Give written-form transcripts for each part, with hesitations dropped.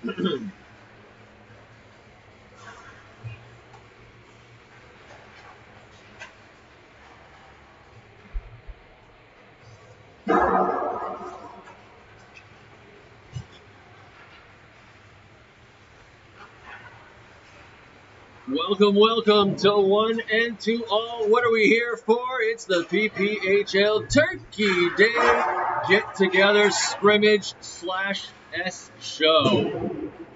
Welcome to one and to all. What are we here for? It's the PPHL Turkey Day get-together scrimmage / S show.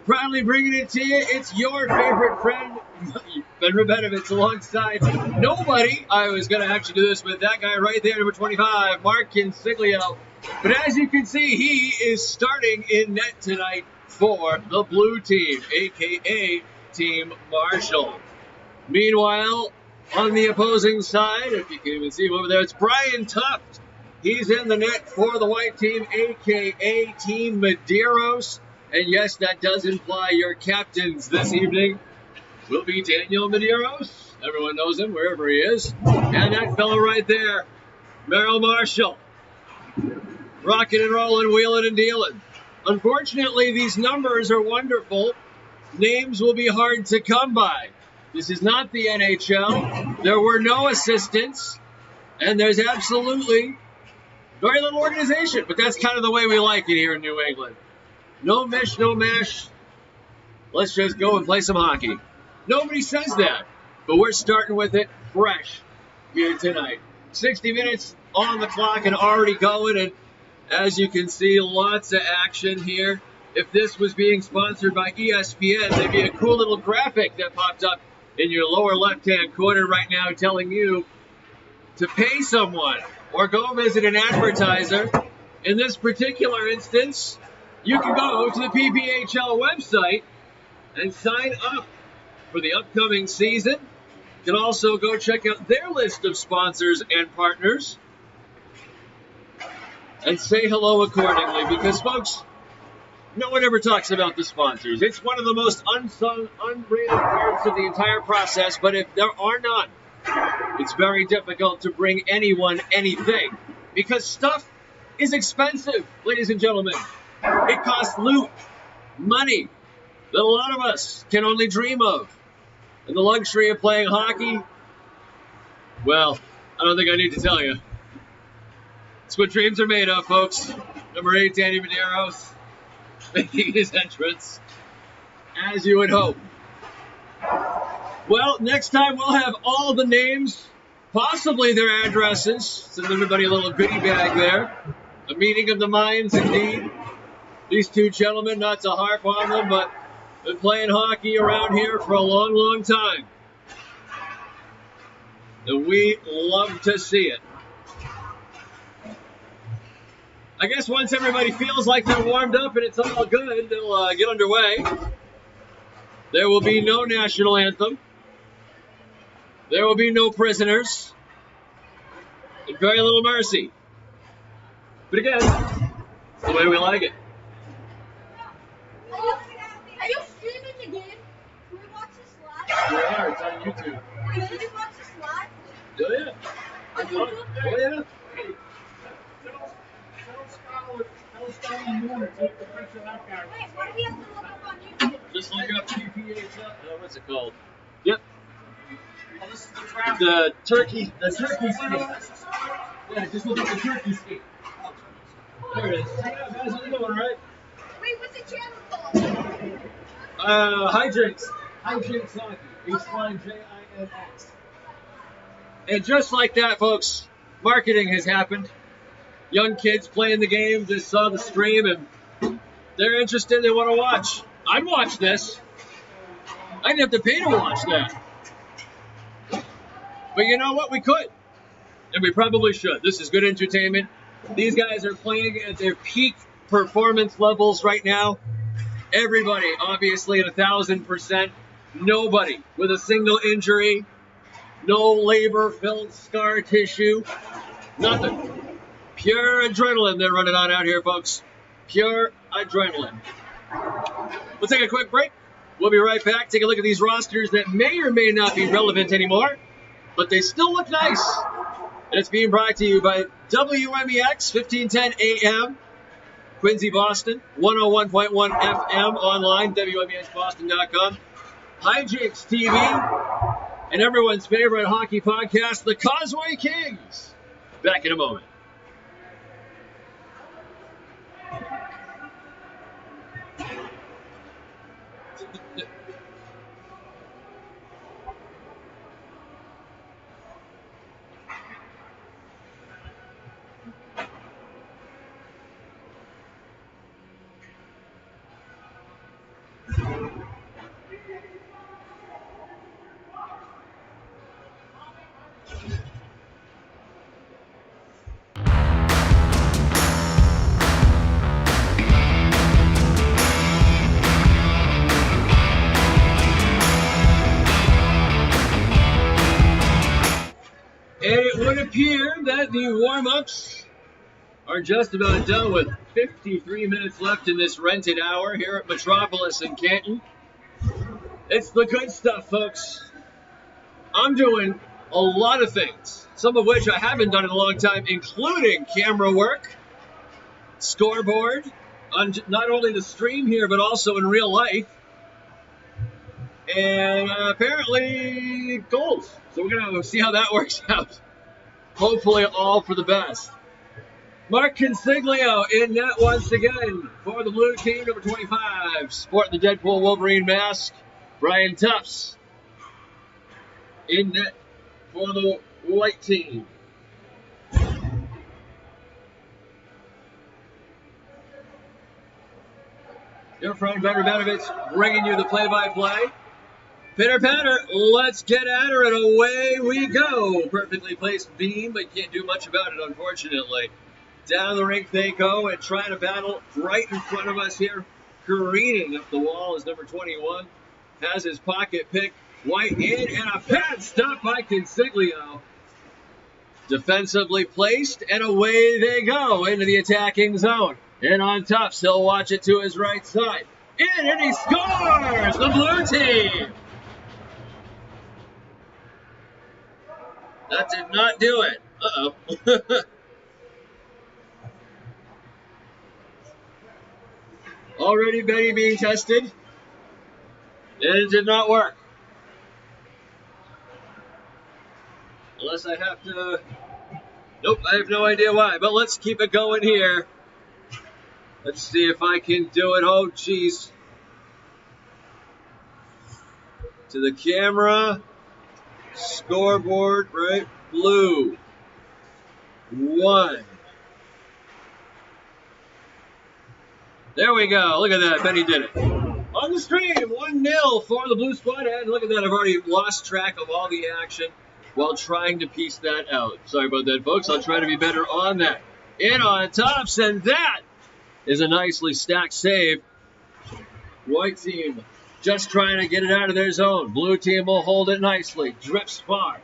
Proudly bringing it to you. It's your favorite friend, Ben Rabetovitz, alongside nobody. I was going to actually do this with that guy right there, number 25, Mark Consiglio. But as you can see, he is starting in net tonight for the blue team, a.k.a. Team Marshall. Meanwhile, on the opposing side, if you can even see him over there, it's Brian Tuft. He's in the net for the white team, a.k.a. Team Medeiros. And yes, that does imply your captains this evening will be Daniel Medeiros. Everyone knows him wherever he is. And that fellow right there, Merrill Marshall. Rocking and rolling, wheeling and dealing. Unfortunately, these numbers are wonderful. Names will be hard to come by. This is not the NHL. There were no assistants, and there's absolutely very little organization. But that's kind of the way we like it here in New England. No mish, no mash. Let's just go and play some hockey. Nobody says that, but we're starting with it fresh here tonight. 60 minutes on the clock and already going, and as you can see, lots of action here. If this was being sponsored by ESPN, there'd be a cool little graphic that popped up in your lower left-hand corner right now telling you to pay someone or go visit an advertiser. In this particular instance, you can go to the PPHL website and sign up for the upcoming season. You can also go check out their list of sponsors and partners and say hello accordingly because, folks, no one ever talks about the sponsors. It's one of the most unsung, unreal parts of the entire process, but if there are none, it's very difficult to bring anyone anything because stuff is expensive, ladies and gentlemen. It costs loot, money that a lot of us can only dream of. And the luxury of playing hockey, well, I don't think I need to tell you. It's what dreams are made of, folks. Number 8, Danny Medeiros, making his entrance, as you would hope. Well, next time we'll have all the names, possibly their addresses. Send everybody a little goodie bag there. A meeting of the minds, indeed. These two gentlemen, not to harp on them, but been playing hockey around here for a long, long time. And we love to see it. I guess once everybody feels like they're warmed up and it's all good, they'll get underway. There will be no national anthem. There will be no prisoners. And very little mercy. But again, it's the way we like it. Are you streaming the game? Can we watch this live? We are. It's on YouTube. Can we watch this live? Oh, yeah. On YouTube? Oh, yeah. Wait, what do we have to look up on YouTube? Just look up PPHL. What's it called? Yep. Oh, this is the draft. The turkey skate. Yeah, just look at the turkey skate. There it is. Check it out, guys. How you doing, right? Wait, what's the channel called? Hijinks. Hijinks Hockey. H-Y-J-I-N-X. And just like that, folks, marketing has happened. Young kids playing the game just saw the stream and they're interested. They want to watch. I'd watch this. I didn't have to pay to watch that. But you know what? We could. And we probably should. This is good entertainment. These guys are playing at their peak performance levels right now. Everybody, obviously, at 1,000%. Nobody with a single injury. No labor-filled scar tissue. Nothing. Pure adrenaline they're running on out here, folks. Pure adrenaline. We'll take a quick break. We'll be right back. Take a look at these rosters that may or may not be relevant anymore, but they still look nice. And it's being brought to you by WMEX 1510 AM Quincy, Boston, 101.1 FM online, WMEHBoston.com. Hijinks TV, and everyone's favorite hockey podcast, the Causeway Kings. Back in a moment. And it would appear that the warm-ups are just about done with 53 minutes left in this rented hour here at Metropolis in Canton. It's the good stuff, folks. I'm doing a lot of things, some of which I haven't done in a long time, including camera work, scoreboard, on not only the stream here, but also in real life. And apparently goals. So we're going to see how that works out. Hopefully all for the best. Mark Consiglio in net once again for the blue team, number 25. Sporting the Deadpool Wolverine mask. Brian Tufts in net for the white team. Your friend Better Benovich bringing you the play-by-play. Pitter patter, let's get at her, and away we go. Perfectly placed beam, but can't do much about it, unfortunately. Down the rink they go, and trying to battle right in front of us here. Careening up the wall is number 21. Has his pocket pick. White in, and a pad stop by Consiglio. Defensively placed, and away they go into the attacking zone. And on Tufts, he'll watch it to his right side. In, and he scores! The blue team! That did not do it. Uh-oh. Already Benny being tested. And it did not work. Unless I have to... Nope, I have no idea why. But let's keep it going here. Let's see if I can do it. Oh, jeez. To the camera. Scoreboard, right? Blue. 1. There we go. Look at that. Benny did it. On the stream, 1-0 for the blue squad. And look at that. I've already lost track of all the action while trying to piece that out. Sorry about that, folks. I'll try to be better on that. In on Tufts, and that is a nicely stacked save. White team just trying to get it out of their zone. Blue team will hold it nicely. Drifts far.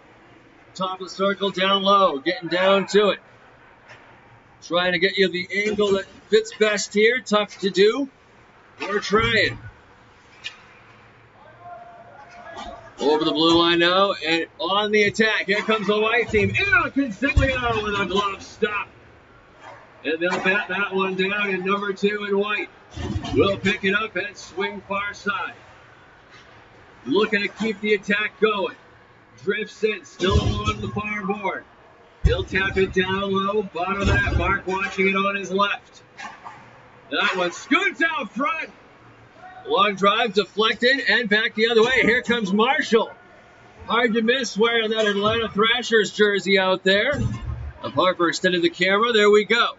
Top of the circle, down low. Getting down to it. Trying to get you the angle that fits best here. Tough to do. We're trying. Over the blue line now, and on the attack. Here comes the white team. And Consiglio with a glove stop. And they'll bat that one down, and number 2 in white will pick it up and swing far side. Looking to keep the attack going. Drifts in, still along the far board. He'll tap it down low, bottom of that. Mark watching it on his left. That one scoots out front. Long drive deflected and back the other way. Here comes Marshall. Hard to miss wearing that Atlanta Thrashers jersey out there. Harper extended the camera. There we go.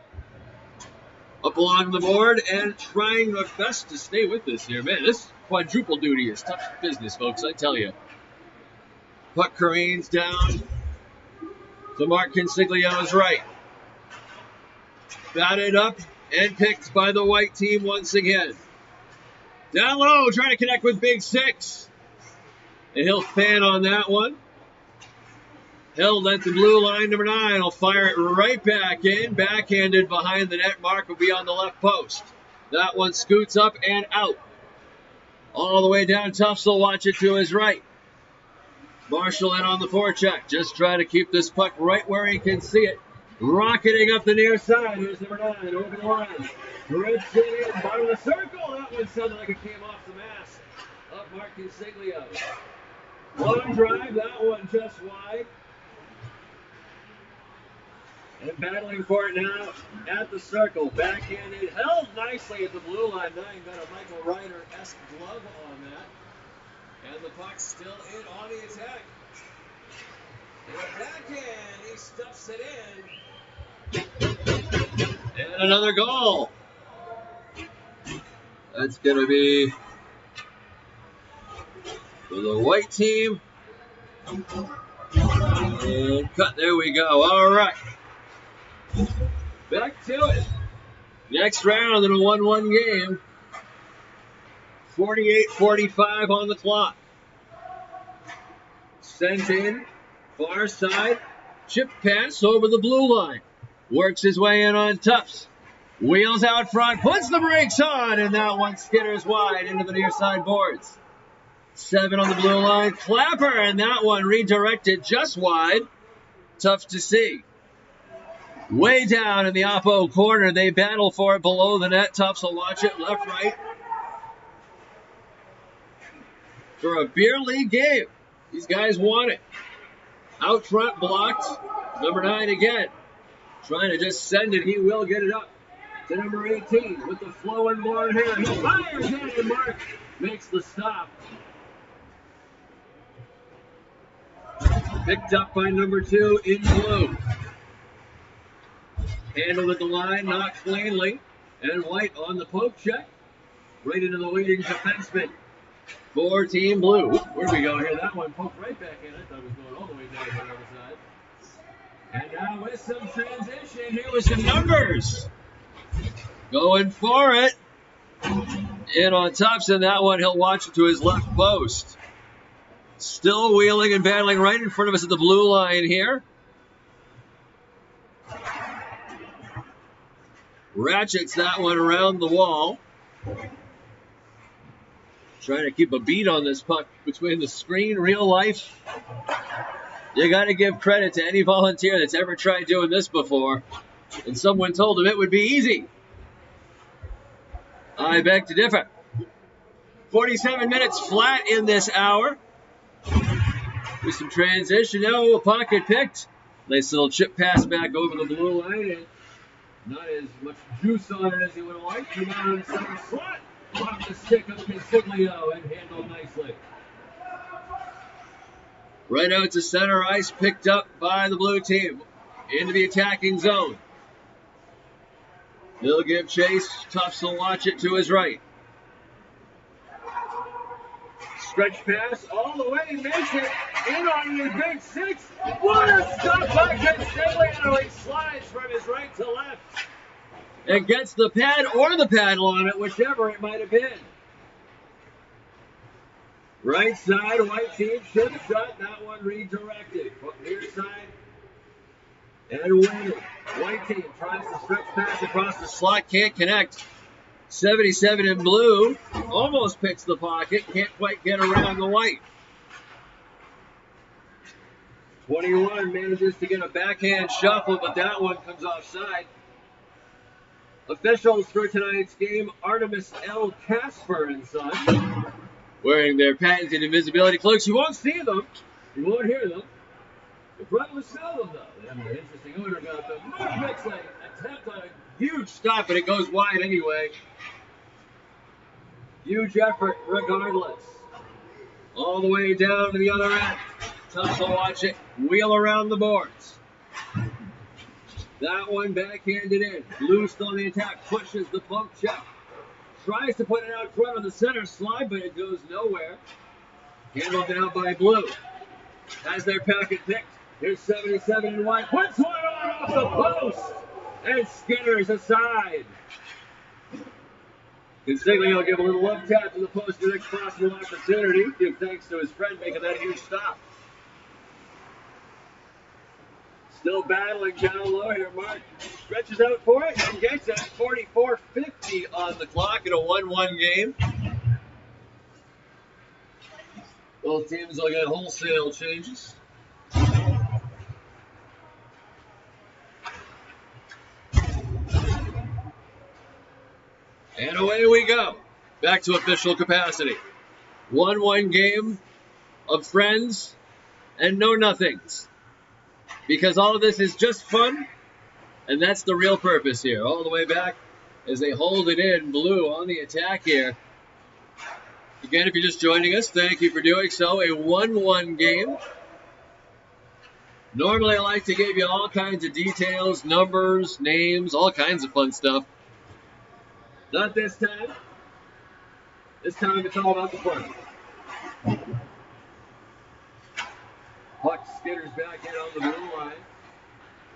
Up along the board and trying their best to stay with this here. Man, this quadruple duty is tough business, folks, I tell you. Puck careens down to Mark Consiglio's right. Batted up and picked by the white team once again. Down low, trying to connect with Big Six. And he'll fan on that one. Held at the blue line, number 9. He'll fire it right back in. Backhanded behind the net. Mark will be on the left post. That one scoots up and out. All the way down. Tufts will watch it to his right. Marshall in on the forecheck. Just try to keep this puck right where he can see it. Rocketing up the near side. Here's number 9 over the line. Rips it in, bottom of the circle. That one sounded like it came off the mask. Up Mark Consiglio. Long drive, that one just wide. And battling for it now at the circle. Backhanded, held nicely at the blue line. 9 got a Michael Ryder-esque glove on that. And the puck's still in on the attack. And a backhand, he stuffs it in. And another goal. That's going to be for the white team. And cut, there we go. All right. Back to it. Next round in a 1-1 game. 48-45 on the clock. Sent in, far side, chip pass over the blue line. Works his way in on Tufts. Wheels out front, puts the brakes on, and that one skitters wide into the near side boards. 7 on the blue line, Clapper, and that one redirected just wide. Tough to see. Way down in the oppo corner, they battle for it below the net. Tufts will watch it left, right. For a beer league game, these guys want it. Out front, blocked. Number 9 again. Trying to just send it. He will get it up to number 18 with the flowing blonde hair. He fires it, and Mark makes the stop. Picked up by number 2 in blue. Handled at the line, not cleanly. And White on the poke check. Right into the waiting defenseman for Team Blue. Where'd we go here? That one poked right back in. I thought it was going all the way down to the other side. And now with some transition, here with some numbers. Going for it. In on Tufts, and that one he'll watch it to his left post. Still wheeling and battling right in front of us at the blue line here. Ratchets that one around the wall. Trying to keep a beat on this puck between the screen, real life. You got to give credit to any volunteer that's ever tried doing this before. And someone told him it would be easy. I beg to differ. 47 minutes flat in this hour. With some transition. No, a pocket picked. Nice little chip pass back over the blue line. And not as much juice on it as you would have liked. Come out on the center slot. Off the stick of Consiglio and handled nicely. Right out to center ice, picked up by the blue team. Into the attacking zone. He'll give chase. Tufts will watch it to his right. Stretch pass all the way, makes it in on his big 6. What a stop by Consiglio. He slides from his right to left. And gets the pad or the paddle on it, whichever it might have been. Right side, white team, chip shot, that one redirected. Near side, and winning. White team tries to stretch pass across the slot, can't connect. 77 in blue, almost picks the pocket, can't quite get around the white. 21 manages to get a backhand shuffle, but that one comes offside. Officials for tonight's game, Artemis L. Casper and Son, wearing their patented invisibility cloaks. You won't see them. You won't hear them. You probably smell them, though. They have an interesting odor about them. Mark makes an attempt on a huge stop, and it goes wide anyway. Huge effort regardless. All the way down to the other end. Tufts will watch it wheel around the boards. That one backhanded in. Blue still on the attack. Pushes the poke check. Tries to put it out front on the center slide, but it goes nowhere. Handled down by Blue. Has their packet picked. Here's 77 in white. Puts one on off the post. And skitters aside. Consiglio will give a little love tap to the post for the next possible opportunity. Give thanks to his friend making that huge stop. Still battling down low here. Mark stretches out for it and gets it. 44:50 on the clock in a 1-1 game. Both teams will get wholesale changes. And away we go. Back to official capacity. 1-1 game of friends and no nothings. Because all of this is just fun, and that's the real purpose here. All the way back as they hold it in. Blue on the attack here. Again, if you're just joining us, thank you for doing so. A 1-1 game. Normally I like to give you all kinds of details, numbers, names, all kinds of fun stuff. Not this time. This time it's all about the fun. Puck skitters back in on the blue line.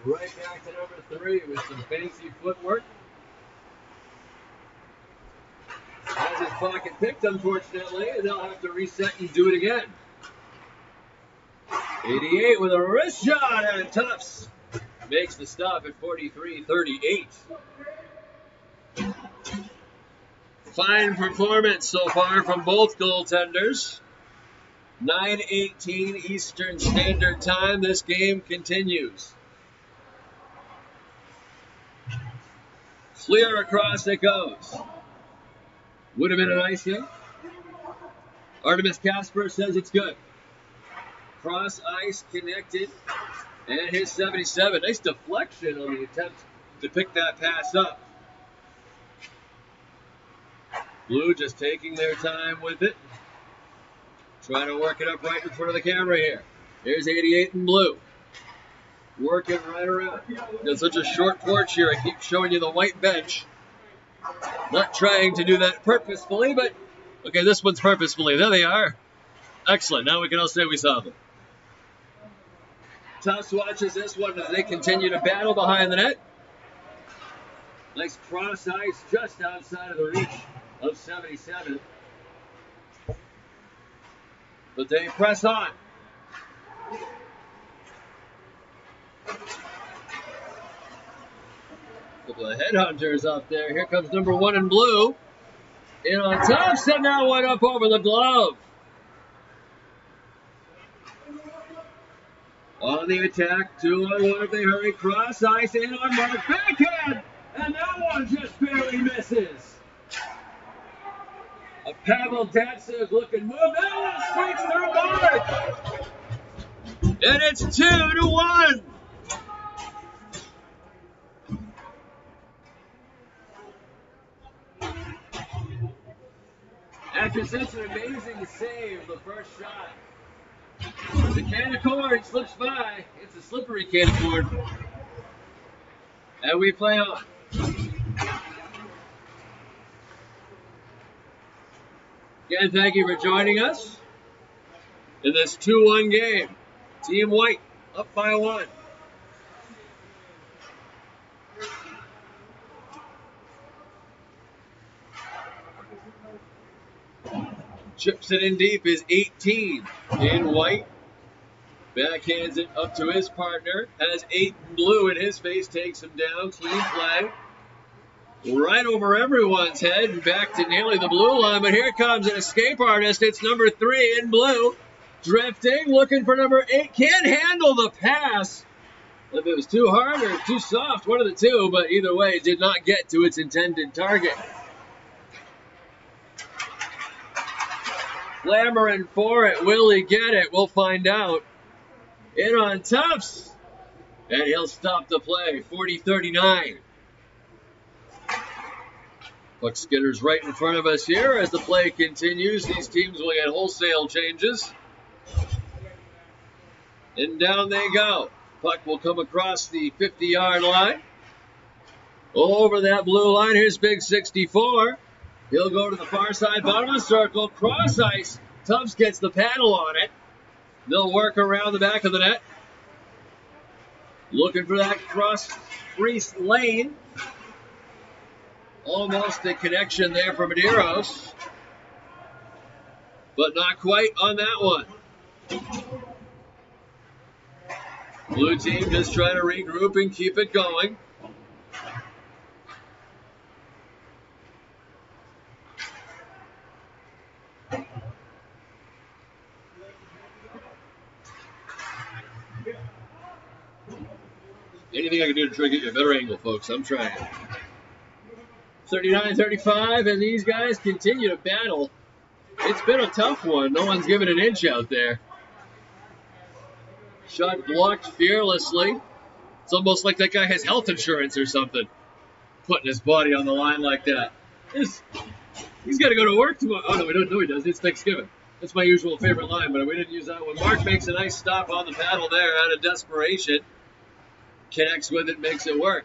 Right back to number 3 with some fancy footwork. Has his pocket picked, unfortunately, and they'll have to reset and do it again. 88 with a wrist shot, and Tufts makes the stop at 43-38. Fine performance so far from both goaltenders. 9:18 Eastern Standard Time. This game continues. Clear across it goes. Would have been an icing. Artemis Kasper says it's good. Cross ice connected. And his 77. Nice deflection on the attempt to pick that pass up. Blue just taking their time with it. Trying to work it up right in front of the camera here. Here's 88 in blue. Working right around. Got such a short porch here. I keep showing you the white bench. Not trying to do that purposefully, but okay, this one's purposefully. There they are. Excellent. Now we can all say we saw them. Tufts watches this one as they continue to battle behind the net. Nice cross ice just outside of the reach of 77. But they press on. Couple of headhunters up there. Here comes number 1 in blue. In on top, send that one up over the glove. On the attack, 2-on-1 if they hurry. Cross ice in on mark. Backhand! And that one just barely misses. A Pavel Datsyuk looking move. That one strikes through mark. And it's 2-1. After such an amazing save, the first shot. The can of corn slips by. It's a slippery can of corn. And we play on. Again, thank you for joining us in this 2-1 game. Team White up by 1. Chips it in deep is 18 in white. Backhands it up to his partner. Has 8 in blue in his face. Takes him down. Clean play. Right over everyone's head and back to nearly the blue line. But here comes an escape artist. It's number 3 in blue. Drifting. Looking for number 8. Can't handle the pass. If it was too hard or too soft, one of the two. But either way, it did not get to its intended target. Clamoring for it. Will he get it? We'll find out. In on Tufts. And he'll stop the play. 40-39. Puck skitters right in front of us here as the play continues. These teams will get wholesale changes. And down they go. Puck will come across the 50-yard line. Over that blue line. Here's Big 64. He'll go to the far side, bottom of the circle, cross ice. Tufts gets the paddle on it. They'll work around the back of the net. Looking for that cross crease lane. Almost a connection there for Medeiros. But not quite on that one. Blue team just trying to regroup and keep it going. Anything I can do to try to get you a better angle, folks. I'm trying. 39-35, and these guys continue to battle. It's been a tough one. No one's given an inch out there. Shot blocked fearlessly. It's almost like that guy has health insurance or something. Putting his body on the line like that. He's got to go to work tomorrow. Oh, no, we don't know he does. It's Thanksgiving. That's my usual favorite line, but we didn't use that one. Mark makes a nice stop on the paddle there out of desperation. Connects with it, makes it work.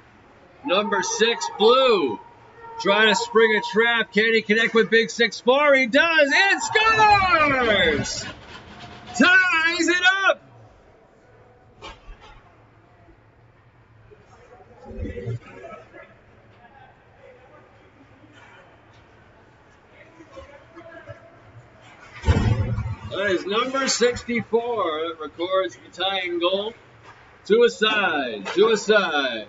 Number 6, Blue. Trying to spring a trap. Can he connect with Big 6-4? He does. And scores! Ties it up! That is number 64 that records the tying goal. To a side, to a side.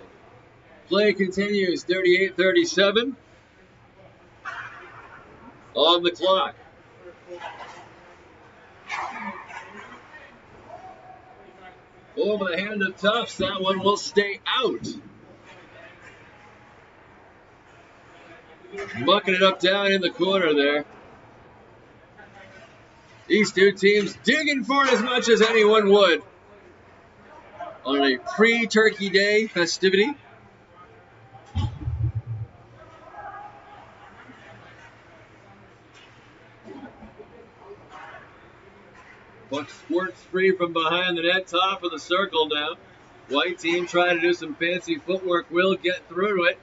Play continues, 38-37 on the clock. Over the hand of Tufts, that one will stay out. Mucking it up down in the corner there. These two teams digging for it as much as anyone would on a pre-Turkey Day festivity. Puck squirts free from behind the net, top of the circle now. White team trying to do some fancy footwork, will get through it.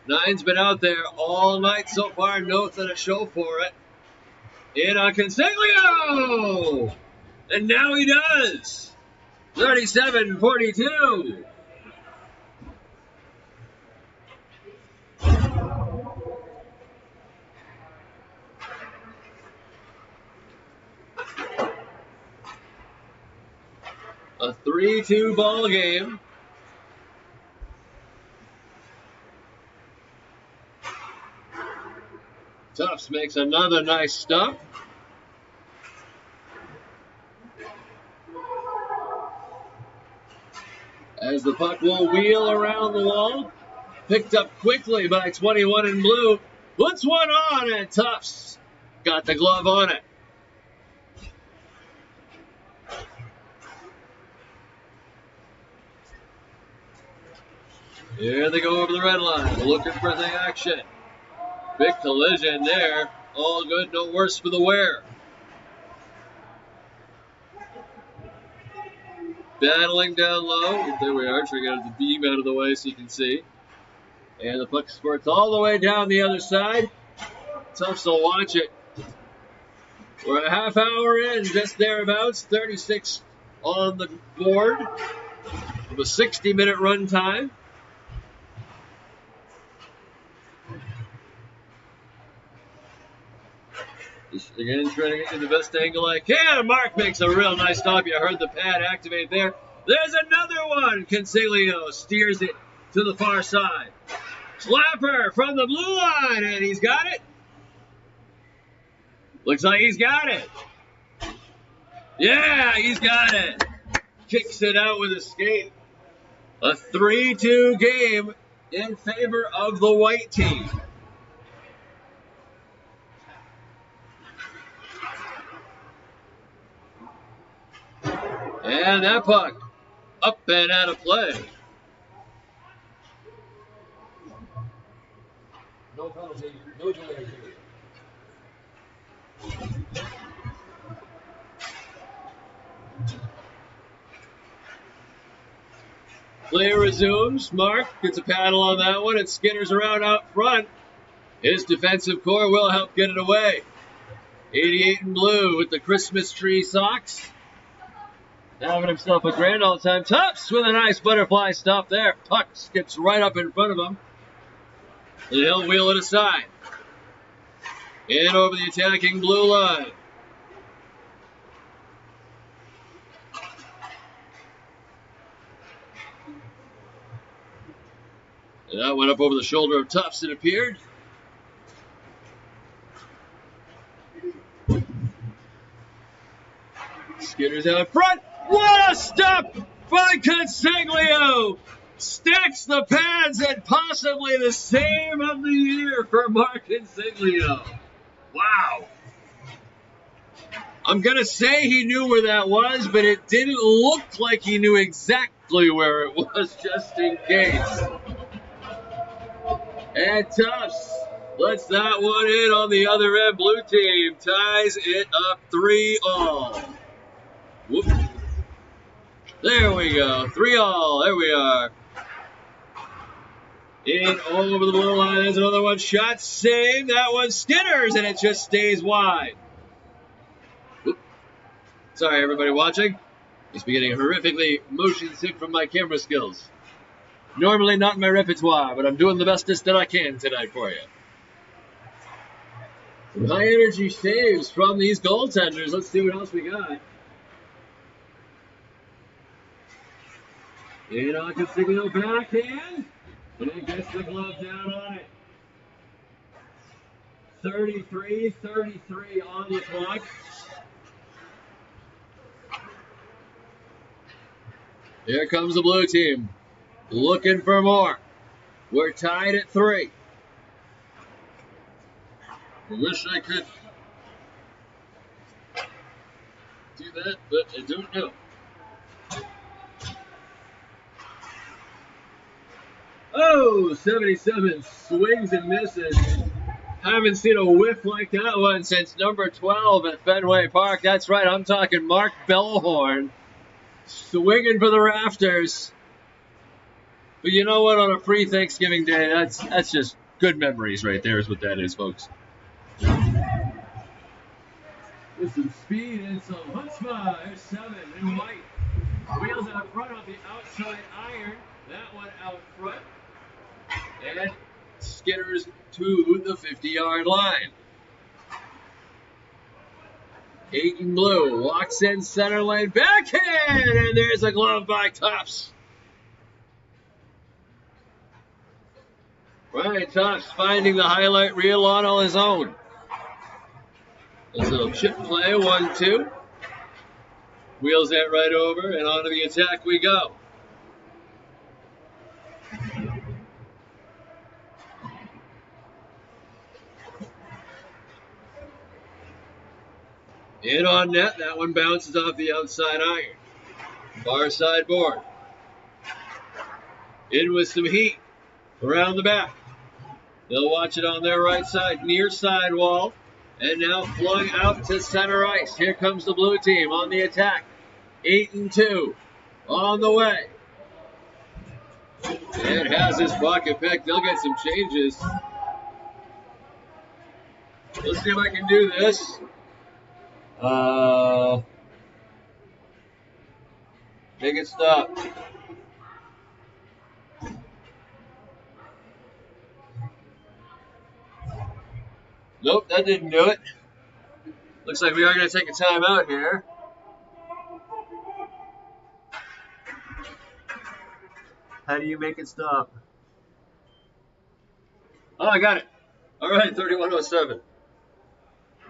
Nine's been out there all night so far, nothing to show for it. In on Consiglio! And now he does! 37-42. A 3-2 ball game. Tufts makes another nice stop. As the puck will wheel around the wall. Picked up quickly by 21 in blue. Puts one on, and Tufts got the glove on it. Here they go over the red line, looking for the action. Big collision there. All good, no worse for the wear. Battling down low. There we are, trying to get the beam out of the way so you can see. And the puck squirts all the way down the other side. Tufts will watch it. We're a half hour in, just thereabouts. 36 on the board. Of a 60-minute run time. Just again, trying to get to the best angle I can. Mark makes a real nice stop. You heard the pad activate there. There's another one. Consiglio steers it to the far side. Slapper from the blue line, and he's got it. Looks like he's got it. Yeah, he's got it. Kicks it out with a skate. A 3-2 game in favor of the white team. And that puck up and out of play. No penalty, no delay. Play resumes. Mark gets a paddle on that one. It skitters around out front. His defensive core will help get it away. 88 in blue with the Christmas tree socks. Having himself a grand all time. Tufts with a nice butterfly stop there. Puck skips right up in front of him. And he'll wheel it aside. In over the attacking blue line. And that went up over the shoulder of Tufts, it appeared. Skitters out front. What a stop by Consiglio! stacks the pads and possibly the save of the year for Mark Insiglio. Wow. I'm going to say he knew where that was, but it didn't look like he knew exactly where it was, just in case. And Tufts lets that one in on the other end. Blue team ties it up 3-all. Whoop. There we go. 3-all. There we are. In all over the blue line. There's another one. Shot saved. That one skitters, and it just stays wide. Whoop. Sorry, everybody watching. Must be getting horrifically motion sick from my camera skills. Normally not my repertoire, but I'm doing the bestest that I can tonight for you. Some high energy saves from these goaltenders. Let's see what else we got. In on Consiglio backhand. And it gets the glove down on it. 33-33 on the clock. Here comes the blue team. Looking for more. We're tied at 3. I wish I could do that, but I don't know. Oh, 77 swings and misses. Haven't seen a whiff like that one since number 12 at Fenway Park. That's right, I'm talking Mark Bellhorn. Swinging for the rafters. But you know what? On a pre-Thanksgiving day, that's just good memories right there is what that is, folks. With some speed and some chutzpah. There's 7 in white. Wheels out front on the outside iron. That one out front. And skitters to the 50-yard line. 8 in blue. Walks in center lane. Backhand! And there's a glove by Tufts. Ryan Tufts finding the highlight reel on his own. This little chip play, 1-2. Wheels that right over, and onto the attack we go. In on net, that one bounces off the outside iron. Far side board. In with some heat around the back. They'll watch it on their right side, near sidewall. And now flung out to center ice. Here comes the blue team on the attack. 8-2 on the way. And has his pocket pick. They'll get some changes. Let's see if I can do this. Make it stop. Nope, that didn't do it. Looks like we are going to take a timeout here. How do you make it stop? Oh, I got it. All right, 31:07.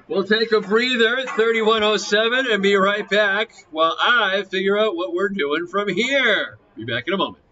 We'll take a breather at 31:07 and be right back while I figure out what we're doing from here. Be back in a moment.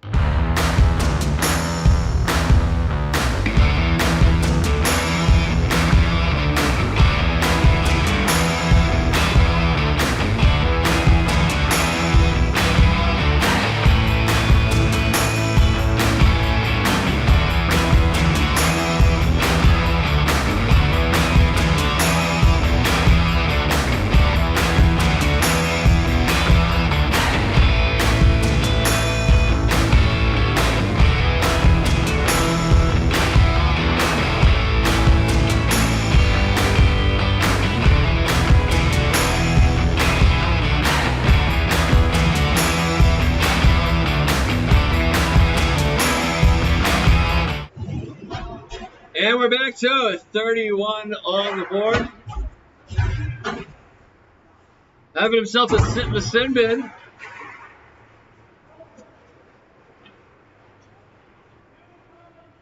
And we're back to it. 31 on the board. Having himself a sit in the sin bin.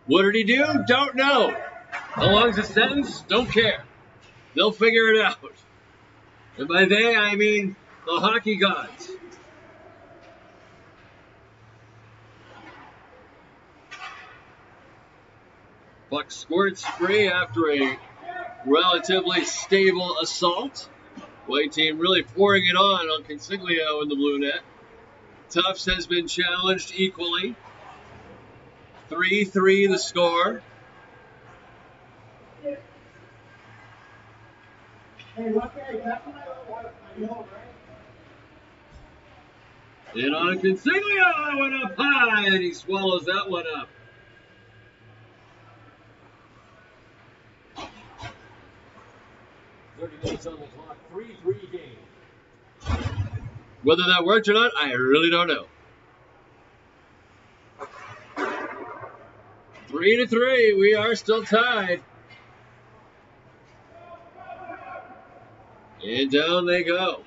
What did he do? Don't know. How long's the sentence? Don't care. They'll figure it out. And by they, I mean the hockey gods. Puck squirts free after a relatively stable assault. White team really pouring it on Consiglio in the blue net. Tufts has been challenged equally. 3-3 the score. In on Consiglio, that went up high, and he swallows that one up. 30 minutes on the clock, 3-3 game. Whether that worked or not, I really don't know. 3-3, we are still tied. And down they go.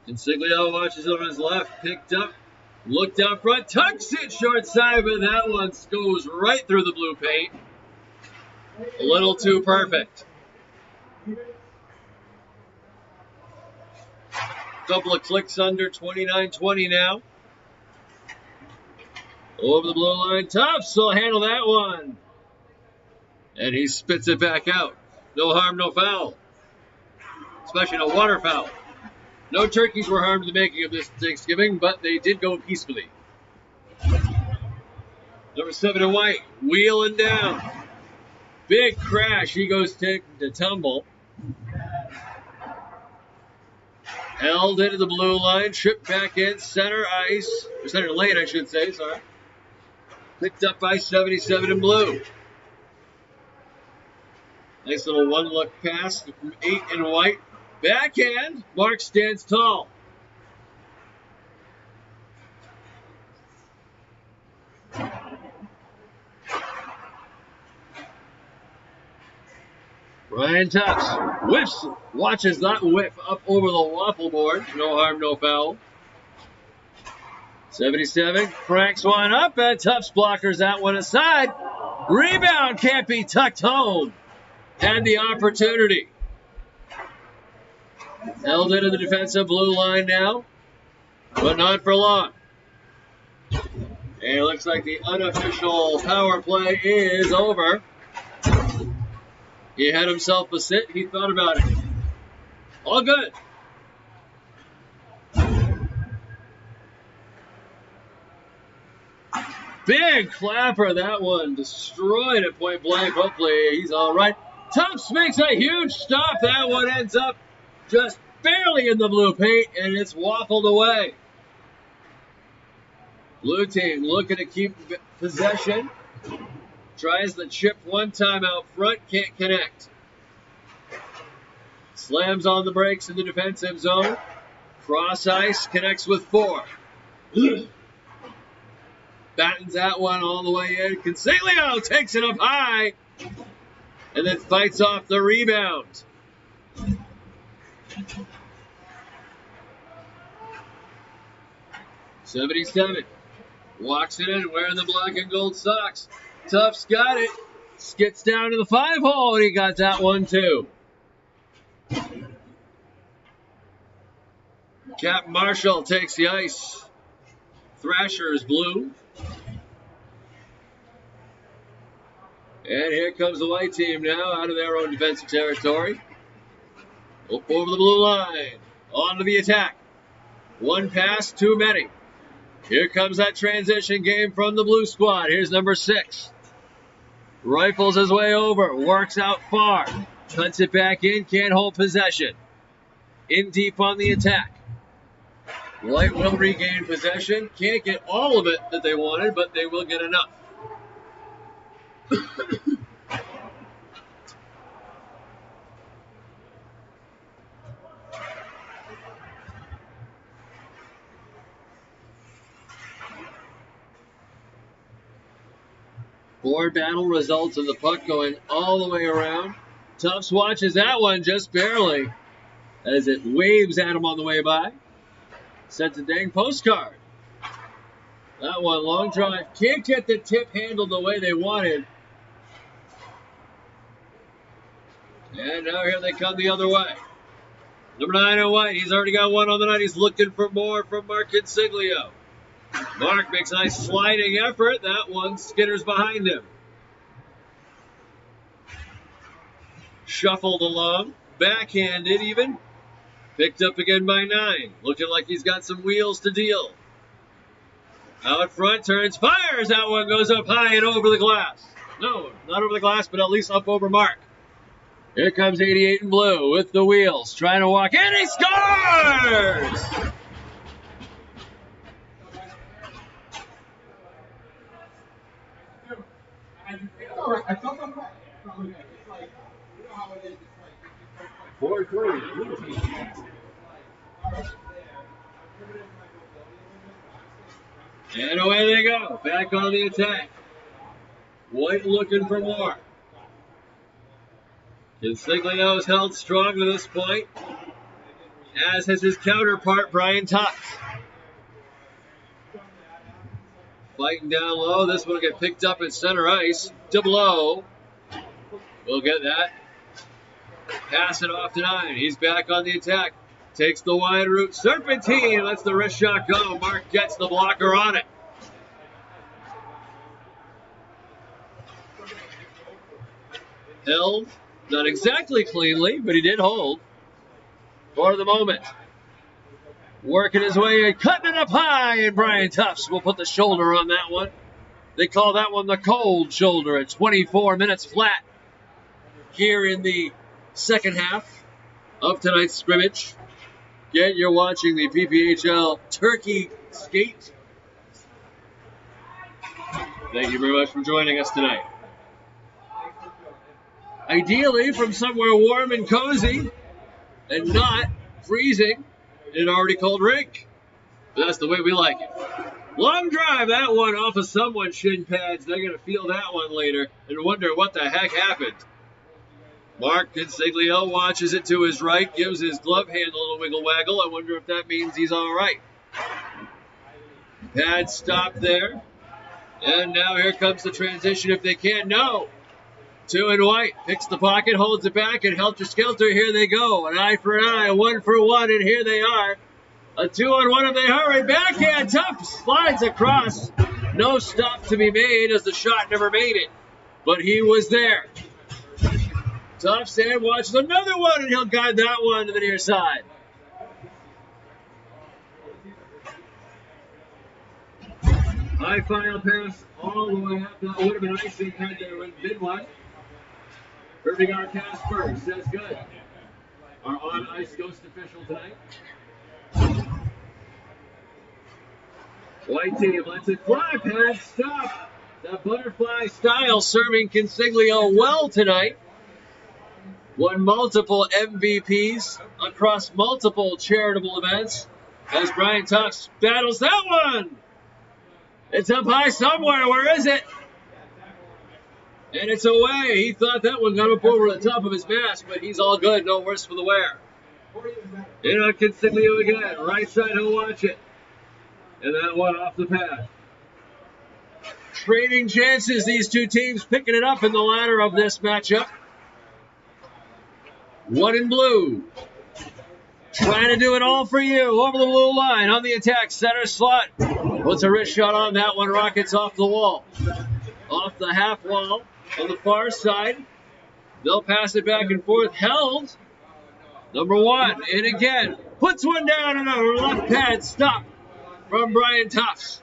Consiglio watches on his left, picked up, looked out front, tucks it short side, but that one goes right through the blue paint. A little too perfect. Couple of clicks under, 29-20 now. Over the blue line, Tufts will handle that one. And he spits it back out. No harm, no foul. Especially no water foul. No turkeys were harmed in the making of this Thanksgiving, but they did go peacefully. Number 7 in white, wheeling down. Big crash. He goes to tumble. Held into the blue line, tripped back in, center ice, or center lane, I should say, sorry. Picked up by 77 in blue. Nice little one-look pass from 8 in white. Backhand, Mark stands tall. Ryan Tufts whiffs, watches that whiff up over the waffle board. No harm, no foul. 77 cranks one up, and Tufts blockers that one aside. Rebound can't be tucked home. Had the opportunity. Held into the defensive blue line now, but not for long. And it looks like the unofficial power play is over. He had himself a sit. He thought about it. All good. Big clapper, that one. Destroyed at point blank. Hopefully he's all right. Tufts makes a huge stop. That one ends up just barely in the blue paint, and it's waffled away. Blue team looking to keep possession. Tries the chip one time out front, can't connect. Slams on the brakes in the defensive zone. Cross ice, connects with 4. Battens that one all the way in. Consiglio takes it up high and then fights off the rebound. '77 walks it in wearing the black and gold socks. Tufts got it. Skits down to the 5-hole, and he got that one too. Cap Marshall takes the ice. Thrasher is blue. And here comes the white team now out of their own defensive territory. Up over the blue line. On to the attack. One pass, too many. Here comes that transition game from the blue squad. Here's number 6. Rifles his way over. Works out far. Cuts it back in. Can't hold possession. In deep on the attack. White will regain possession. Can't get all of it that they wanted, but they will get enough. Board battle results in the puck going all the way around. Tufts watches that one just barely as it waves at him on the way by. Sends a dang postcard. That one, long drive. Can't get the tip handled the way they wanted. And now here they come the other way. Number 9 in white. He's already got one on the night. He's looking for more from Mark Consiglio. Mark makes a nice sliding effort. That one skitters behind him. Shuffled along, backhanded even. Picked up again by 9. Looking like he's got some wheels to deal. Out front, turns, fires. That one goes up high and over the glass. No, not over the glass, but at least up over mark. Here comes 88 in blue with the wheels, trying to walk in. He scores! I felt okay. 4-3. And away they go. Back on the attack. White looking for more. Consiglio's held strong to this point, as has his counterpart, Brian Tufts. Fighting down low. This one will get picked up at center ice. DeBlow will get that. Pass it off to 9. He's back on the attack. Takes the wide route. Serpentine lets the wrist shot go. Mark gets the blocker on it. Held. Not exactly cleanly, but he did hold for the moment. Working his way and cutting it up high, and Brian Tufts will put the shoulder on that one. They call that one the cold shoulder at 24 minutes flat here in the second half of tonight's scrimmage. Again, you're watching the PPHL Turkey Skate. Thank you very much for joining us tonight. Ideally from somewhere warm and cozy and not freezing in an already cold rink. But that's the way we like it. Long drive, that one off of someone's shin pads. They're going to feel that one later and wonder what the heck happened. Mark Consiglio watches it to his right, gives his glove hand a little wiggle waggle. I wonder if that means he's all right. Pad stop there. And now here comes the transition if they can. No. 2 and White picks the pocket, holds it back, and helter-skelter, here they go. An eye for an eye, 1 for 1, and here they are. A 2-on-1 if they hurry. Backhand, tough, slides across. No stop to be made as the shot never made it. But he was there. Tough Sam watches another one, and he'll guide that one to the near side. High final pass all the way up. That would have been icing had there been one. Irving R. Casper says good. Our on-ice ghost official tonight. White team lets it fly. Pad stop. The butterfly style serving Consiglio well tonight. Won multiple MVPs across multiple charitable events as Brian Tufts battles that one. It's up high somewhere. Where is it? And it's away. He thought that one got up over the top of his mask, but he's all good. No worse for the wear. In on Consiglio again. Right side, he'll watch it. And that one off the pad. Trading chances, these two teams picking it up in the ladder of this matchup. 1 in blue. Trying to do it all for you. Over the blue line, on the attack, center slot. Puts a wrist shot on that one. Rockets off the wall. Off the half wall on the far side. They'll pass it back and forth. Held. Number 1. In again. Puts one down and a left pad stop from Brian Tufts.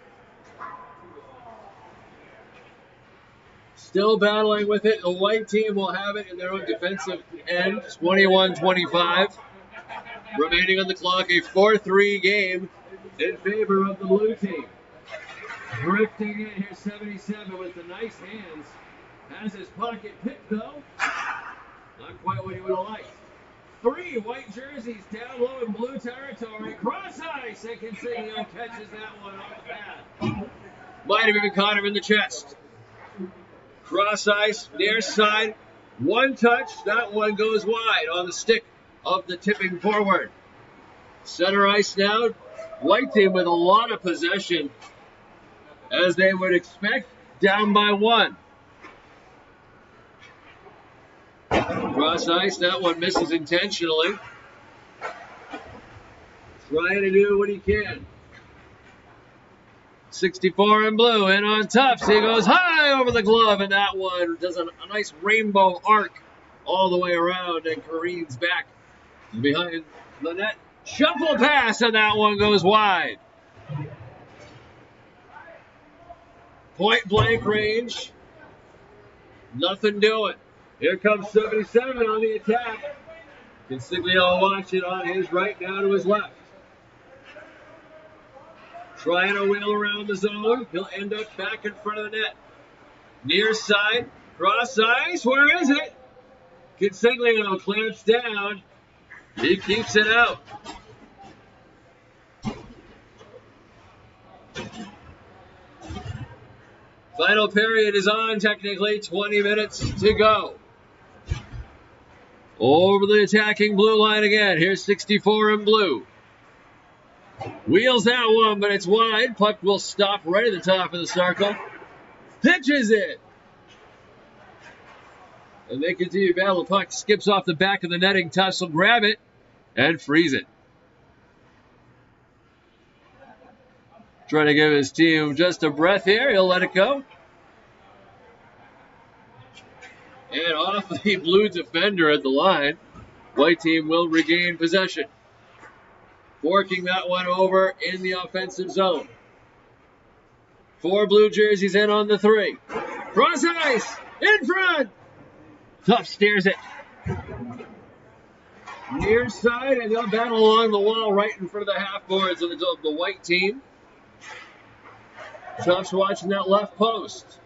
Still battling with it. The white team will have it in their own defensive end. 21-25. Remaining on the clock, a 4-3 game in favor of the blue team. Drifting in here, 77 with the nice hands. Has his pocket picked, though. Not quite what he would have liked. 3 white jerseys down low in blue territory. Cross ice, and Consiglio catches that one off the pad. Might have even caught him in the chest. Cross ice, near side. 1 touch. That one goes wide on the stick of the tipping forward. Center ice now. White team with a lot of possession, as they would expect, down by 1. Cross ice, that one misses intentionally. Trying to do what he can. 64 in blue, in on Tufts. He goes high over the glove, and that one does a nice rainbow arc all the way around and careens back behind the net. Shuffle pass, and that one goes wide. Point blank range. Nothing doing. Here comes 77 on the attack. Consiglio watching on his right, now to his left. Trying to wheel around the zone. He'll end up back in front of the net. Near side, cross ice. Where is it? Consiglio clamps down. He keeps it out. Final period is on, technically. 20 minutes to go. Over the attacking blue line again. Here's 64 in blue. Wheels that one, but it's wide. Puck will stop right at the top of the circle. Pitches it. And they continue to battle. The puck skips off the back of the netting. Tufts will grab it and freeze it. Trying to give his team just a breath here. He'll let it go. And off the blue defender at the line. White team will regain possession. Forking that one over in the offensive zone. 4 blue jerseys in on the 3. Cross ice! In front! Tough steers it. Near side, and they'll battle along the wall right in front of the half boards of the white team. Tufts watching that left post.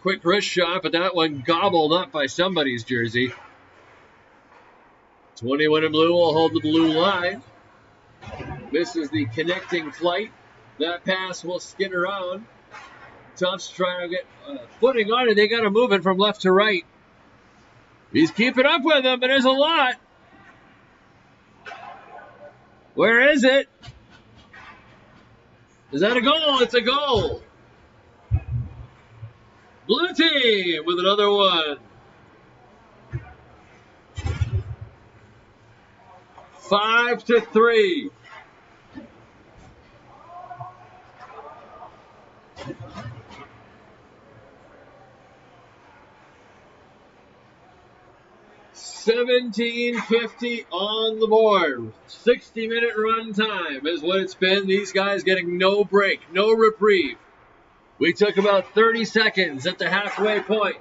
Quick wrist shot, but that one gobbled up by somebody's jersey. 21 in blue will hold the blue line. This is the connecting flight. That pass will skid around. Tufts trying to get footing on it. They got to move it from left to right. He's keeping up with them, but there's a lot. Where is it? Is that a goal? It's a goal. Blue team with another one. 5-3. $17.50 on the board. 60-minute run time is what it's been. These guys getting no break, no reprieve. We took about 30 seconds at the halfway point.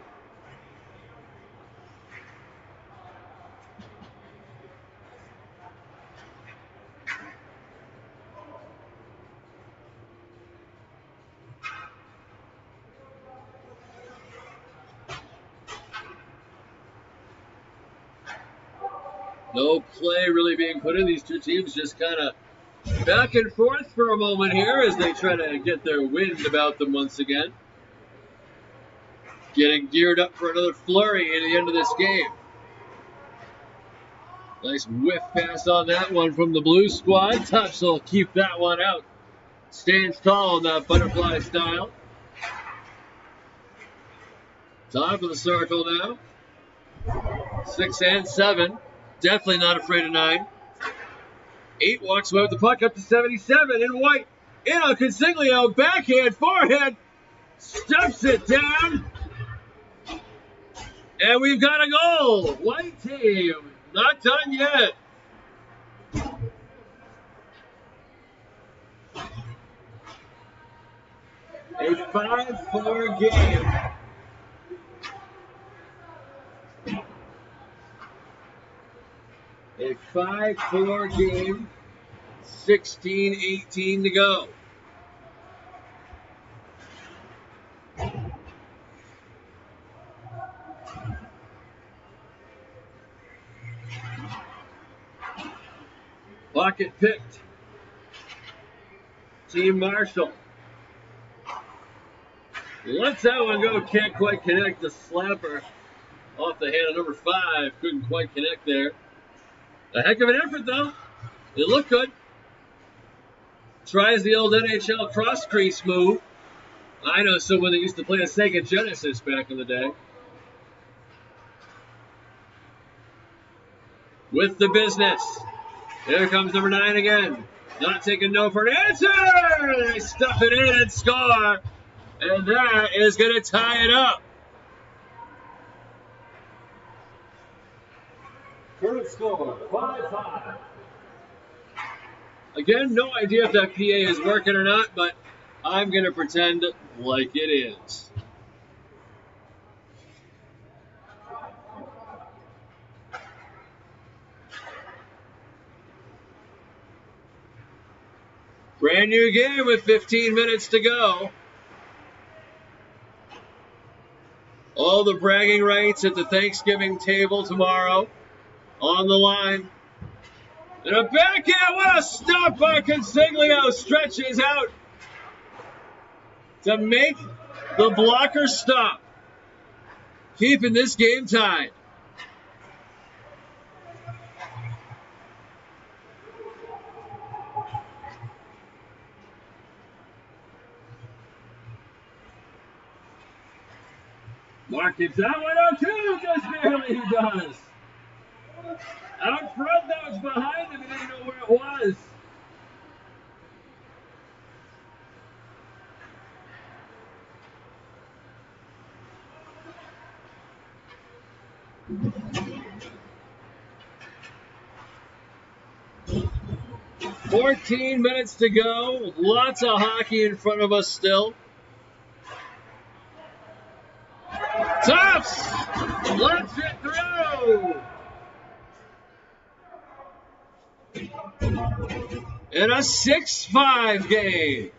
No play really being put in. These two teams just kind of back and forth for a moment here as they try to get their wind about them once again. Getting geared up for another flurry at the end of this game. Nice whiff pass on that one from the blue squad. Tufts will keep that one out. Stands tall in that butterfly style. Top of the circle now. 6 and 7. Definitely not afraid of 9. 8 walks away with the puck up to 77 in white. In on Consiglio, backhand, forehand, stuffs it down. And we've got a goal. White team, not done yet. A 5-4 game. A 5-4 game, 16-18 to go. Pocket picked. Team Marshall. Lets that one go, can't quite connect. The slapper off the hand of number 5. Couldn't quite connect there. A heck of an effort, though. It looked good. Tries the old NHL cross crease move. I know someone that used to play a Sega Genesis back in the day. With the business. Here comes number 9 again. Not taking no for an answer. They stuff it in and score. And that is going to tie it up. Current score, 5-5. Again, no idea if that PA is working or not, but I'm going to pretend like it is. Brand new game with 15 minutes to go. All the bragging rights at the Thanksgiving table tomorrow on the line. And a backhand, what a stop by Consiglio, stretches out to make the blocker stop, keeping this game tied. Mark gets that one out too, just barely he does. Out front, that was behind him, he didn't know where it was. $14 minutes to go. Lots of hockey in front of us still. Tufts lets it through. In a 6-5 game.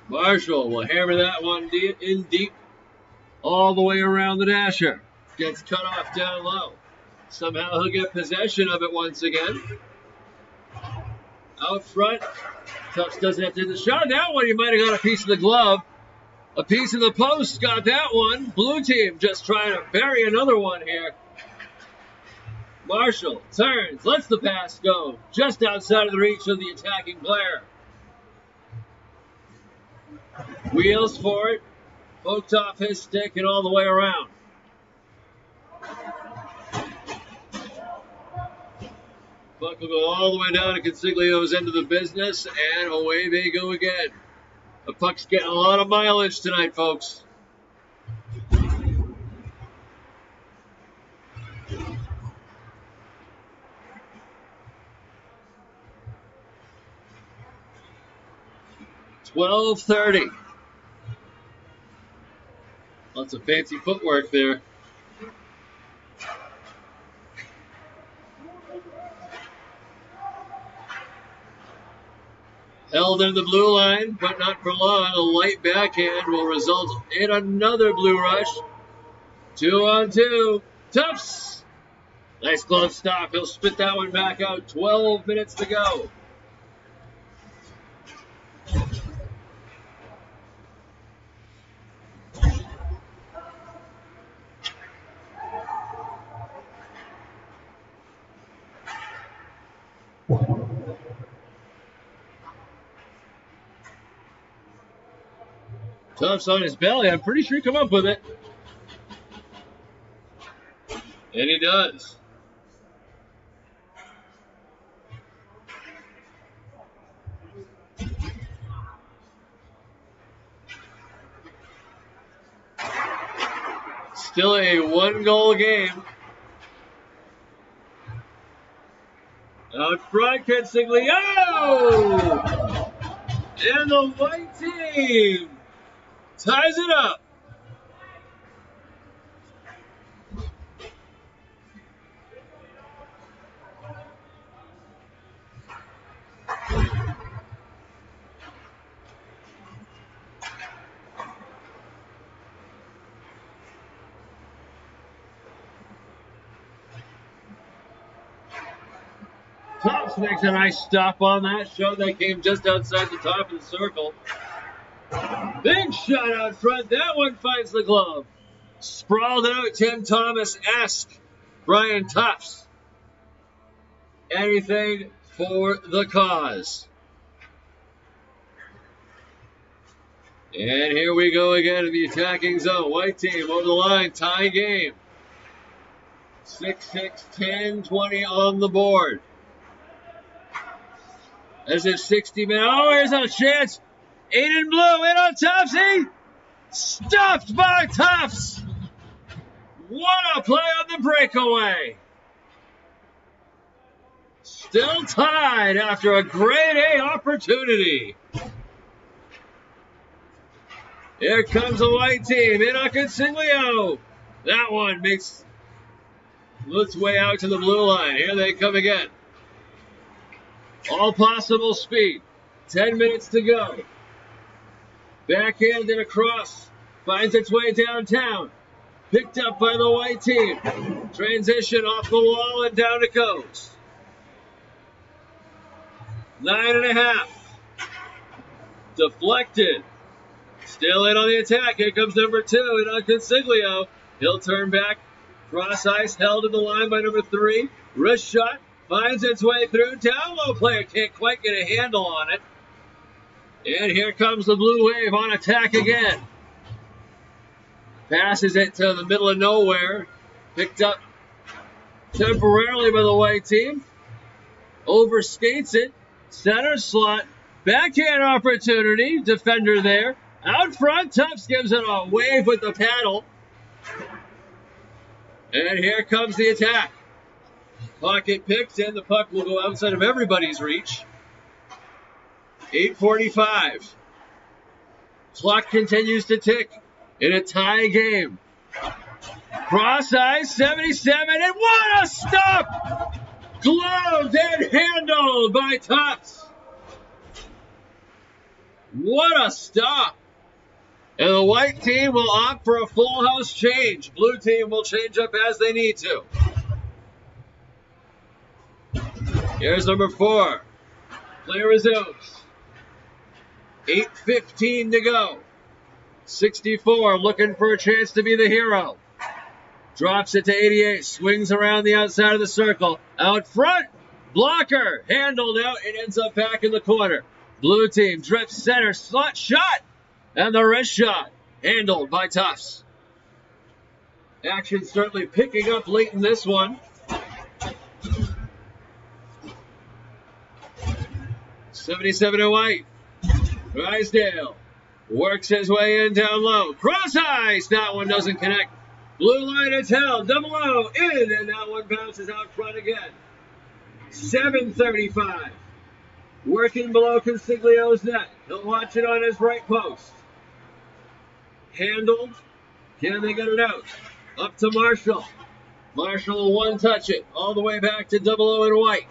Marshall will hammer that one in deep all the way around the dasher. Gets cut off down low. Somehow he'll get possession of it once again. Out front. Tufts doesn't have to hit the shot. That one, he might have got a piece of the glove. A piece of the post. Got that one. Blue team just trying to bury another one here. Marshall turns. Lets the pass go. Just outside of the reach of the attacking player. Wheels for it. Poked off his stick and all the way around. Puck will go all the way down to Consiglio's end of the business, and away they go again. The puck's getting a lot of mileage tonight, folks. $12:30. Lots of fancy footwork there. Held in the blue line, but not for long. A light backhand will result in another blue rush. 2-on-2. Tufts. Nice glove stop. He'll spit that one back out. 12 minutes to go. Tufts on his belly. I'm pretty sure he come up with it. And he does. Still a one-goal game. Out front, Consiglio! And the white team ties it up. Tufts makes a nice stop on that shot that came just outside the top of the circle. Big shot out front. That one finds the glove. Sprawled out, Tim Thomas-esque. Brian Tufts. Anything for the cause. And here we go again in the attacking zone. White team over the line, tie game. 6-6, 10, 20 on the board. As if 60 minutes. Oh, here's a chance. 8 in blue, in on Tuftsy. Stuffed by Tufts. What a play on the breakaway. Still tied after a grade A opportunity. Here comes the white team. In on Consiglio. That one makes its way out to the blue line. Here they come again. All possible speed. 10 minutes to go. Backhand and across. Finds its way downtown. Picked up by the white team. Transition off the wall and down it goes. 9.5. Deflected. Still in on the attack. Here comes number 2 in on Consiglio. He'll turn back. Cross ice held in the line by number 3. Wrist shot. Finds its way through. Down low player can't quite get a handle on it. And here comes the Blue Wave on attack again. Passes it to the middle of nowhere. Picked up temporarily by the white team. Overskates it. Center slot. Backhand opportunity. Defender there. Out front. Tufts gives it a wave with the paddle. And here comes the attack. Pocket picked, and the puck will go outside of everybody's reach. 8:45. Clock continues to tick in a tie game. Cross ice, 77, and what a stop! Gloved and handled by Tufts. What a stop! And the white team will opt for a full house change. Blue team will change up as they need to. Here's number 4. Play resumes. 8:15 to go. 64 looking for a chance to be the hero. Drops it to 88. Swings around the outside of the circle. Out front. Blocker. Handled out. It ends up back in the corner. Blue team drifts center. Slot shot. And the wrist shot. Handled by Tufts. Action certainly picking up late in this one. 77 to white. Drysdale works his way in down low. Cross ice. That one doesn't connect. Blue line is held. Double O in. And that one bounces out front again. 7:35. Working below Consiglio's net. He'll watch it on his right post. Handled. Can they get it out? Up to Marshall. Marshall will one-touch it. All the way back to Double O in white.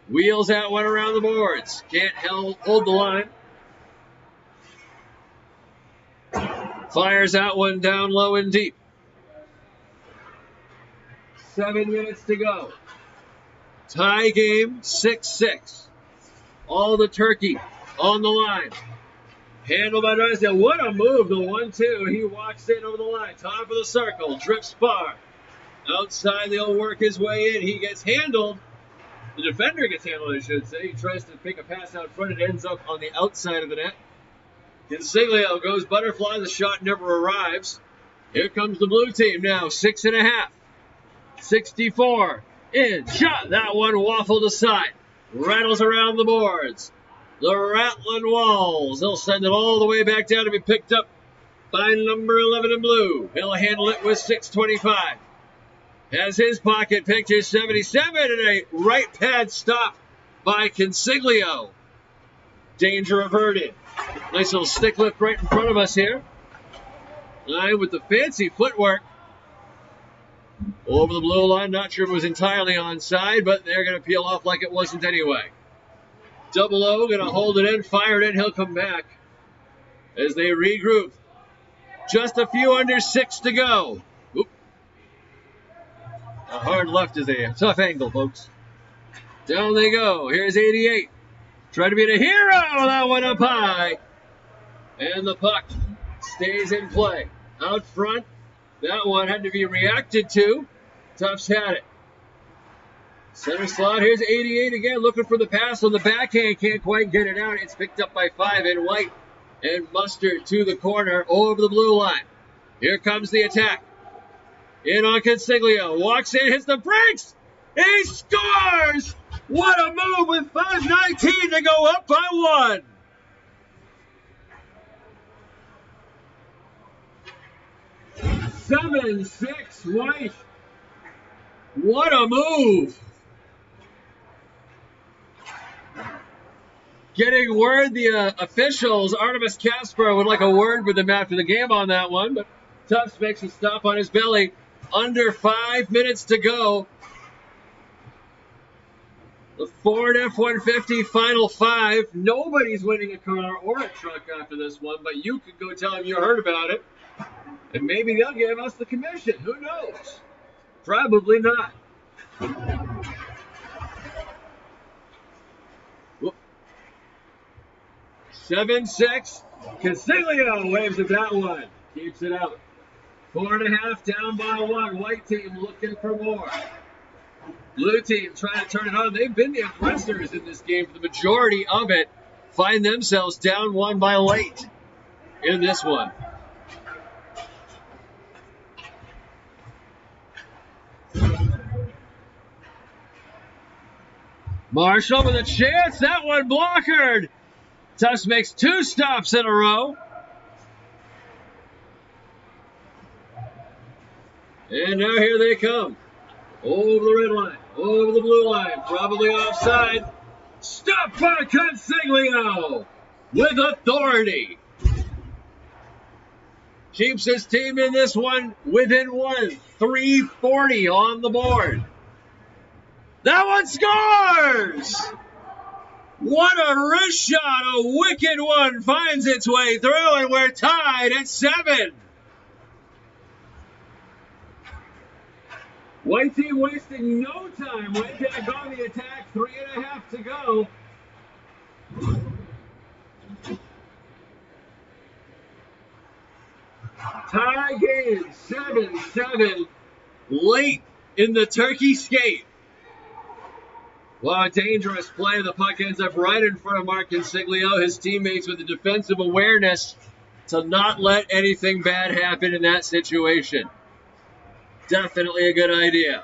Wheels that one around the boards. Can't hold the line. Fires that one down low and deep. 7 minutes to go. Tie game, 6-6. All the turkey on the line. Handled by Drysdale. What a move, the 1-2. He walks in over the line. Top of the circle. Drifts far. Outside, they'll work his way in. He gets handled. The defender gets handled, I should say. He tries to pick a pass out front. It ends up on the outside of the net. Consiglio goes butterfly. The shot never arrives. Here comes the blue team now. 6.5. 64. In. Shot. That one waffled aside. Rattles around the boards. The rattling walls. He'll send it all the way back down to be picked up by number 11 in blue. He'll handle it with 6:25. Has his pocket picked his 77 and a right pad stop by Consiglio. Danger averted. Nice little stick lift right in front of us here. Line with the fancy footwork. Over the blue line. Not sure if it was entirely onside, but they're going to peel off like it wasn't anyway. Double O going to hold it in, fire it in. He'll come back as they regroup. Just a few under 6 to go. Oop. A hard left is a tough angle, folks. Down they go. Here's 88. Trying to be the hero. That one up high. And the puck stays in play. Out front. That one had to be reacted to. Tufts had it. Center slot. Here's 88 again. Looking for the pass on the backhand. Can't quite get it out. It's picked up by 5 in white. And Mustard to the corner over the blue line. Here comes the attack. In on Consiglio. Walks in, hits the brakes. He scores! What a move with 5:19 to go up by 1. Seven, 6, White. What a move! Getting word the officials, Artemis Kasper, would like a word with him after the game on that one, but Tufts makes a stop on his belly. Under 5 minutes to go. The Ford F-150 Final 5. Nobody's winning a car or a truck after this one, but you can go tell them you heard about it. And maybe they'll give us the commission. Who knows? Probably not. 7-6. Consiglio waves at that one. Keeps it out. 4.5 down by 1. White team looking for more. Blue team trying to turn it on. They've been the aggressors in this game for the majority of it. Find themselves down 1 by late in this one. Marshall with a chance. That one blockered. Tufts makes 2 stops in a row. And now here they come. Over the red line, over the blue line, probably offside. Stopped by Consiglio with authority. Keeps his team in this one within 1. 3:40 on the board. That one scores! What a wrist shot, a wicked one finds its way through, and we're tied at 7. White team wasting no time. Went back on the attack. 3.5 to go. Tie game, 7-7, late in the turkey skate. Wow, a dangerous play. The puck ends up right in front of Mark Consiglio. His teammates with the defensive awareness to not let anything bad happen in that situation. Definitely a good idea.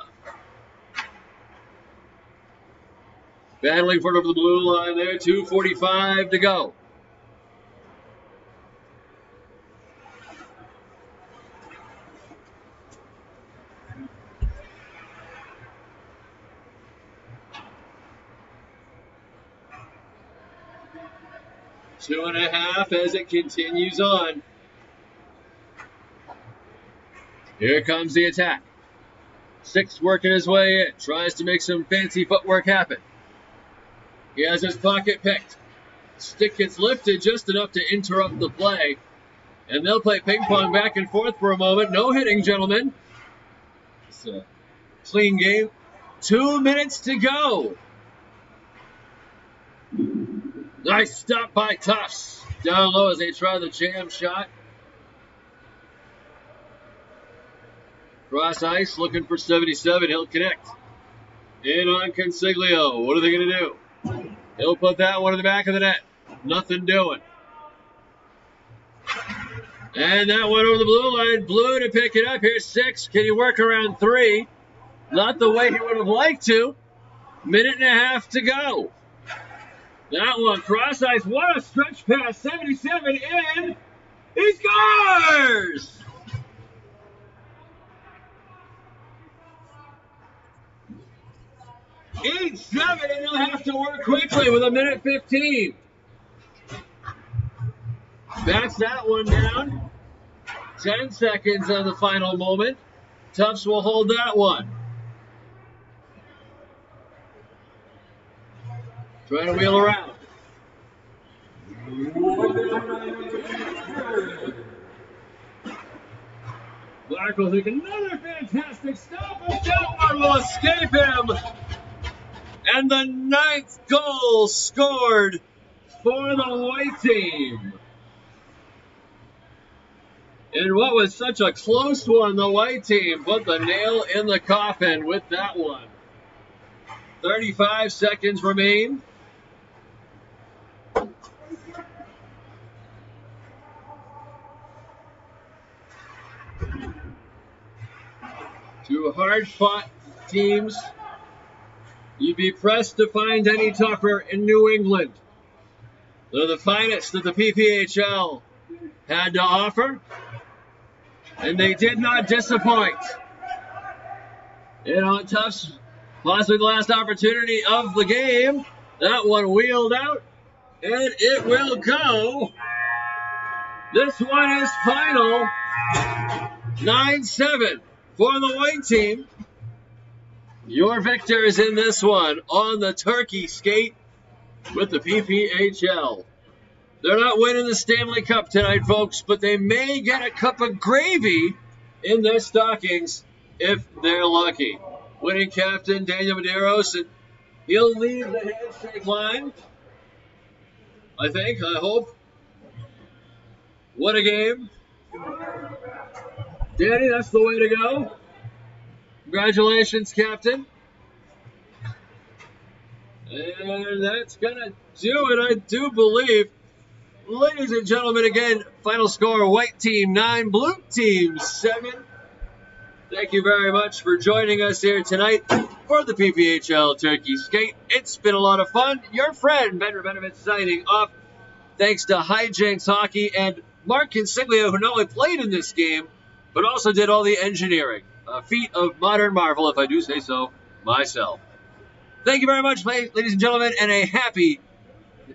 Battling for it over the blue line there. 2:45 to go. Two and a half as it continues on. Here comes the attack. 6 working his way in. Tries to make some fancy footwork happen. He has his pocket picked. Stick gets lifted just enough to interrupt the play. And they'll play ping pong back and forth for a moment. No hitting, gentlemen. It's a clean game. 2 minutes to go. Nice stop by Tufts. Down low as they try the jam shot. Cross ice, looking for 77. He'll connect. In on Consiglio. What are they going to do? He'll put that one in the back of the net. Nothing doing. And that one over the blue line. Blue to pick it up. Here's 6. Can he work around 3? Not the way he would have liked to. 1.5 to go. That one, cross ice. What a stretch pass. 77 in. He scores! 8-7, and he'll have to work quickly with 1:15. Backs that one down. 10 seconds on the final moment. Tufts will hold that one. Trying to wheel around. Clark will take another fantastic stop, but that one will escape him. And the 9th goal scored for the white team. And what was such a close one, the white team put the nail in the coffin with that one. 35 seconds remain. Two hard-fought teams. You'd be pressed to find any tougher in New England. They're the finest that the PPHL had to offer, and they did not disappoint. And on Tufts, possibly the last opportunity of the game, that one wheeled out, and it will go. This one is final, 9-7 for the white team. Your victors in this one on the turkey skate with the PPHL. They're not winning the Stanley Cup tonight, folks, but they may get a cup of gravy in their stockings if they're lucky. Winning captain Daniel Medeiros, and he'll leave the handshake line. I hope. What a game. Danny, that's the way to go. Congratulations, Captain. And that's going to do it, I do believe. Ladies and gentlemen, again, final score, white team 9, blue team 7. Thank you very much for joining us here tonight for the PPHL Turkey Skate. It's been a lot of fun. Your friend, Ben Rabinovich, signing off. Thanks to Hijinks Hockey and Mark Consiglio, who not only played in this game, but also did all the engineering. A feat of modern marvel, if I do say so myself. Thank you very much, ladies and gentlemen, and a happy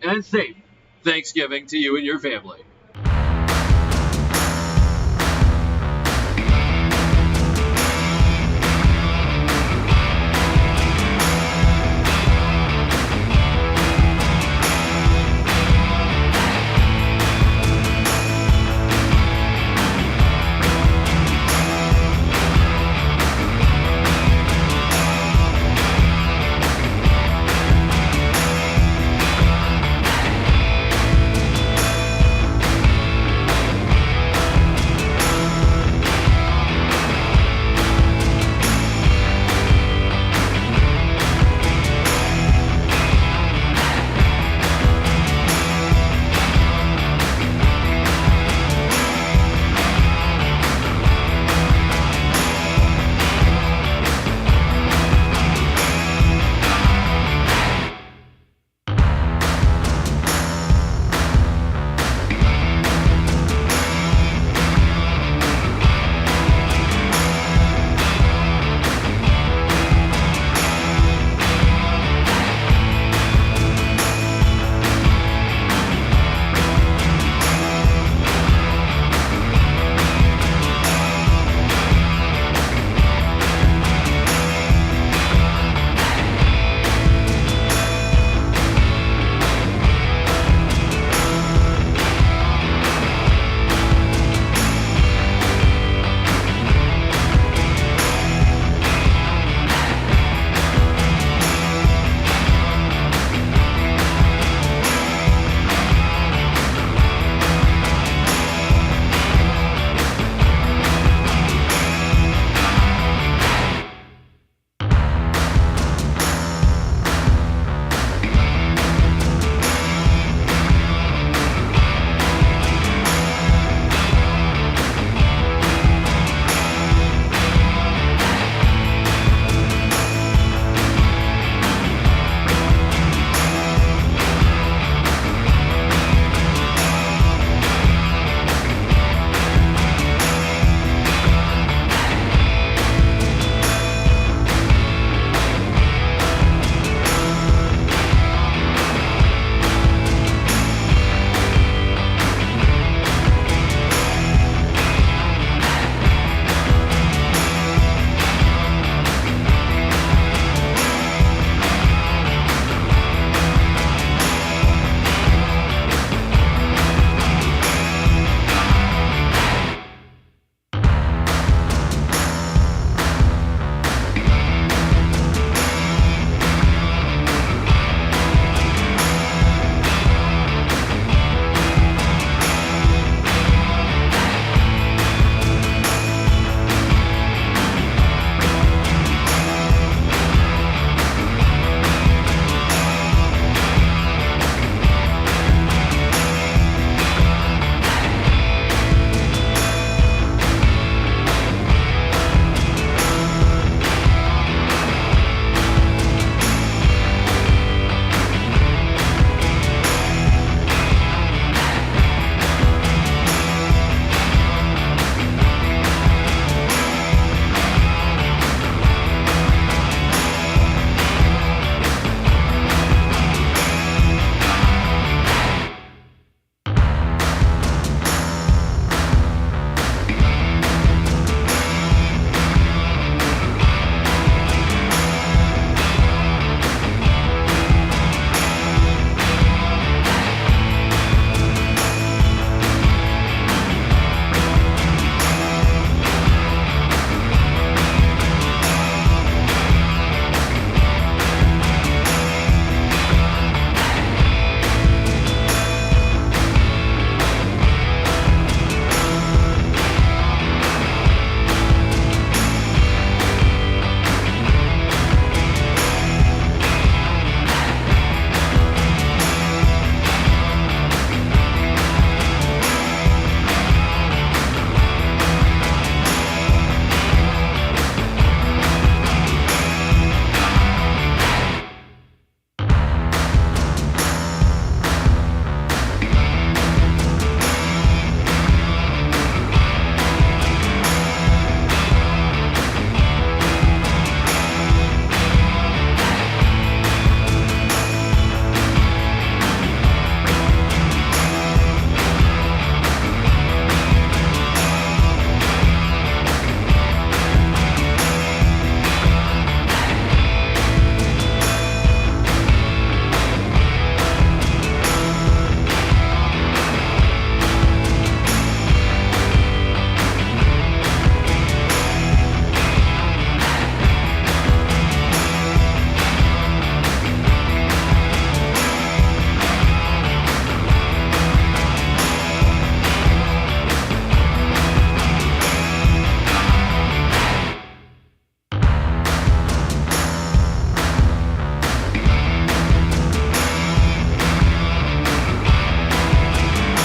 and safe Thanksgiving to you and your family.